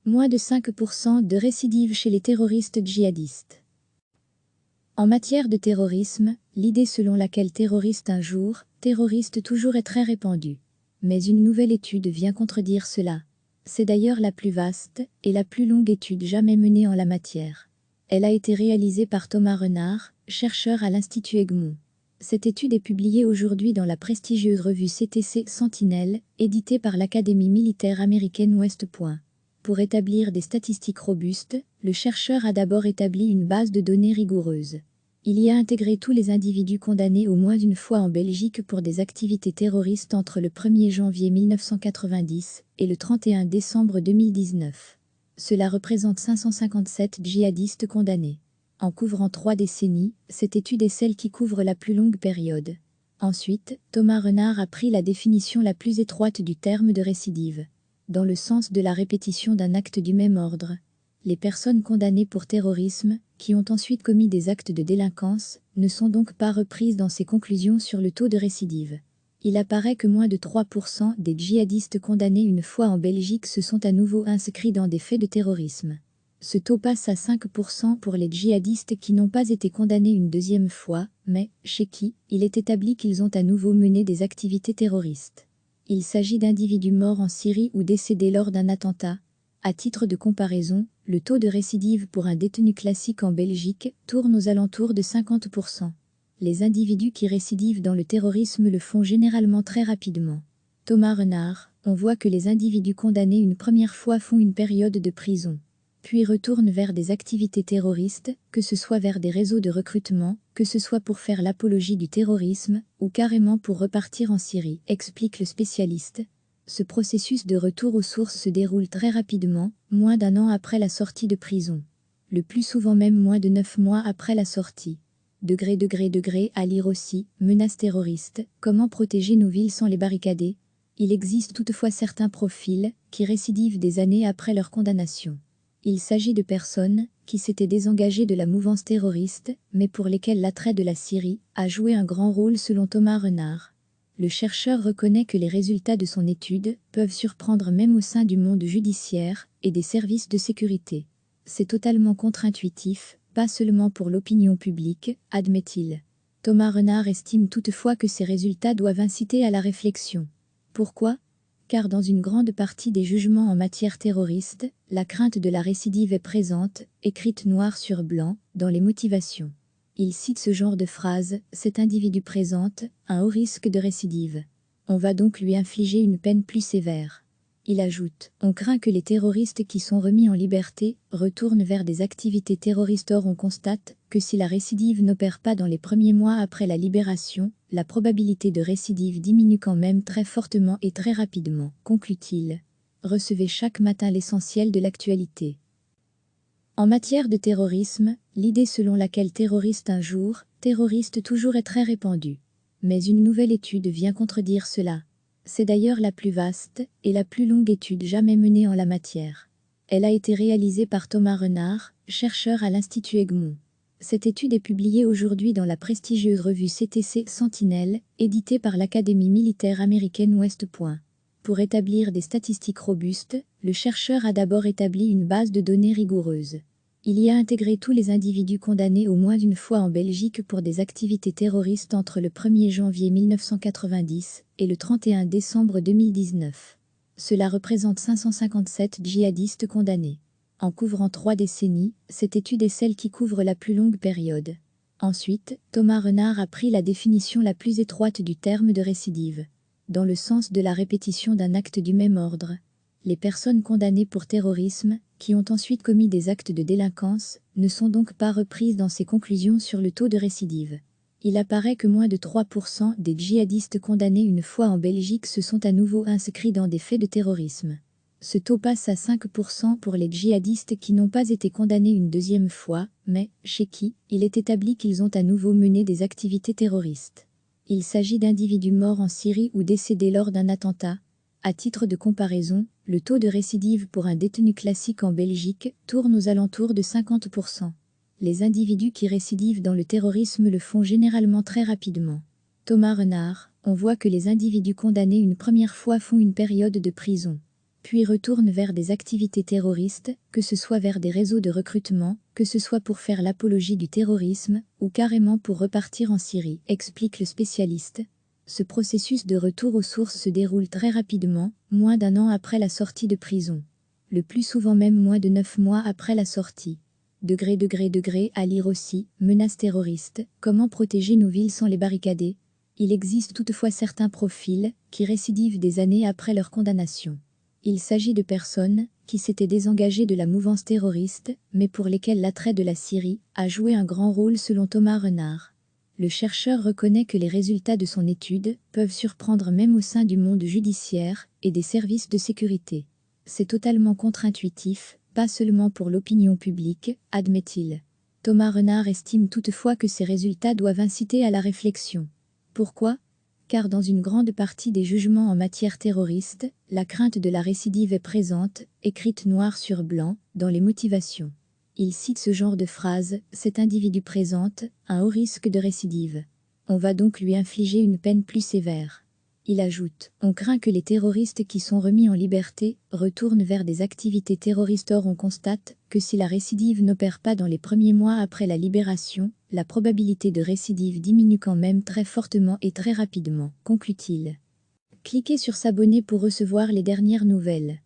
moins de 5% de récidives chez les terroristes djihadistes. En matière de terrorisme, l'idée selon laquelle terroriste un jour, terroriste toujours est très répandue. Mais une nouvelle étude vient contredire cela. C'est d'ailleurs la plus vaste et la plus longue étude jamais menée en la matière. Elle a été réalisée par Thomas Renard, chercheur à l'Institut Egmont. Cette étude est publiée aujourd'hui dans la prestigieuse revue CTC Sentinel, éditée par l'Académie militaire américaine West Point. Pour établir des statistiques robustes, le chercheur a d'abord établi une base de données rigoureuse. Il y a intégré tous les individus condamnés au moins une fois en Belgique pour des activités terroristes entre le 1er janvier 1990 et le 31 décembre 2019. Cela représente 557 djihadistes condamnés. En couvrant 3 décennies, cette étude est celle qui couvre la plus longue période. Ensuite, Thomas Renard a pris la définition la plus étroite du terme de récidive. Dans le sens de la répétition d'un acte du même ordre. Les personnes condamnées pour terrorisme, qui ont ensuite commis des actes de délinquance, ne sont donc pas reprises dans ses conclusions sur le taux de récidive. Il apparaît que moins de 3% des djihadistes condamnés une fois en Belgique se sont à nouveau inscrits dans des faits de terrorisme. Ce taux passe à 5% pour les djihadistes qui n'ont pas été condamnés une deuxième fois, mais, chez qui, il est établi qu'ils ont à nouveau mené des activités terroristes. Il s'agit d'individus morts en Syrie ou décédés lors d'un attentat. À titre de comparaison, le taux de récidive pour un détenu classique en Belgique tourne aux alentours de 50%. Les individus qui récidivent dans le terrorisme le font généralement très rapidement. Thomas Renard, on voit que les individus condamnés une première fois font une période de prison, puis retournent vers des activités terroristes, que ce soit vers des réseaux de recrutement, que ce soit pour faire l'apologie du terrorisme, ou carrément pour repartir en Syrie, explique le spécialiste. Ce processus de retour aux sources se déroule très rapidement, moins d'un an après la sortie de prison. Le plus souvent même moins de 9 mois après la sortie. Degré à lire aussi, menaces terroristes, comment protéger nos villes sans les barricader. Il existe toutefois certains profils qui récidivent des années après leur condamnation. Il s'agit de personnes qui s'étaient désengagées de la mouvance terroriste, mais pour lesquelles l'attrait de la Syrie a joué un grand rôle selon Thomas Renard. Le chercheur reconnaît que les résultats de son étude peuvent surprendre même au sein du monde judiciaire et des services de sécurité. C'est totalement contre-intuitif, pas seulement pour l'opinion publique, admet-il. Thomas Renard estime toutefois que ces résultats doivent inciter à la réflexion. Pourquoi ? Car dans une grande partie des jugements en matière terroriste, la crainte de la récidive est présente, écrite noir sur blanc, dans les motivations. Il cite ce genre de phrase, cet individu présente un haut risque de récidive. On va donc lui infliger une peine plus sévère. Il ajoute, on craint que les terroristes qui sont remis en liberté retournent vers des activités terroristes. Or on constate que si la récidive n'opère pas dans les premiers mois après la libération, la probabilité de récidive diminue quand même très fortement et très rapidement, conclut-il. Recevez chaque matin l'essentiel de l'actualité. En matière de terrorisme, l'idée selon laquelle terroriste un jour, terroriste toujours est très répandue. Mais une nouvelle étude vient contredire cela. C'est d'ailleurs la plus vaste et la plus longue étude jamais menée en la matière. Elle a été réalisée par Thomas Renard, chercheur à l'Institut Egmont. Cette étude est publiée aujourd'hui dans la prestigieuse revue CTC Sentinel, éditée par l'Académie militaire américaine West Point. Pour établir des statistiques robustes, le chercheur a d'abord établi une base de données rigoureuse. Il y a intégré tous les individus condamnés au moins une fois en Belgique pour des activités terroristes entre le 1er janvier 1990 et le 31 décembre 2019. Cela représente 557 djihadistes condamnés. En couvrant 3 décennies, cette étude est celle qui couvre la plus longue période. Ensuite, Thomas Renard a pris la définition la plus étroite du terme de récidive. Dans le sens de la répétition d'un acte du même ordre. Les personnes condamnées pour terrorisme, qui ont ensuite commis des actes de délinquance, ne sont donc pas reprises dans ses conclusions sur le taux de récidive. Il apparaît que moins de 3% des djihadistes condamnés une fois en Belgique se sont à nouveau inscrits dans des faits de terrorisme. Ce taux passe à 5% pour les djihadistes qui n'ont pas été condamnés une deuxième fois, mais, chez qui, il est établi qu'ils ont à nouveau mené des activités terroristes. Il s'agit d'individus morts en Syrie ou décédés lors d'un attentat. À titre de comparaison, le taux de récidive pour un détenu classique en Belgique tourne aux alentours de 50%. Les individus qui récidivent dans le terrorisme le font généralement très rapidement. Thomas Renard, on voit que les individus condamnés une première fois font une période de prison, puis retournent vers des activités terroristes, que ce soit vers des réseaux de recrutement, que ce soit pour faire l'apologie du terrorisme, ou carrément pour repartir en Syrie, explique le spécialiste. Ce processus de retour aux sources se déroule très rapidement, moins d'1 an après la sortie de prison. Le plus souvent même moins de 9 mois après la sortie. Degré à lire aussi, menaces terroristes, comment protéger nos villes sans les barricader. Il existe toutefois certains profils qui récidivent des années après leur condamnation. Il s'agit de personnes qui s'étaient désengagées de la mouvance terroriste, mais pour lesquelles l'attrait de la Syrie a joué un grand rôle selon Thomas Renard. Le chercheur reconnaît que les résultats de son étude peuvent surprendre même au sein du monde judiciaire et des services de sécurité. C'est totalement contre-intuitif, pas seulement pour l'opinion publique, admet-il. Thomas Renard estime toutefois que ces résultats doivent inciter à la réflexion. Pourquoi ? Car dans une grande partie des jugements en matière terroriste, la crainte de la récidive est présente, écrite noir sur blanc, dans les motivations. Il cite ce genre de phrase: « Cet individu présente un haut risque de récidive. On va donc lui infliger une peine plus sévère. » Il ajoute: « On craint que les terroristes qui sont remis en liberté retournent vers des activités terroristes. Or on constate que si la récidive n'opère pas dans les premiers mois après la libération, la probabilité de récidive diminue quand même très fortement et très rapidement, conclut-il. » Cliquez sur s'abonner pour recevoir les dernières nouvelles.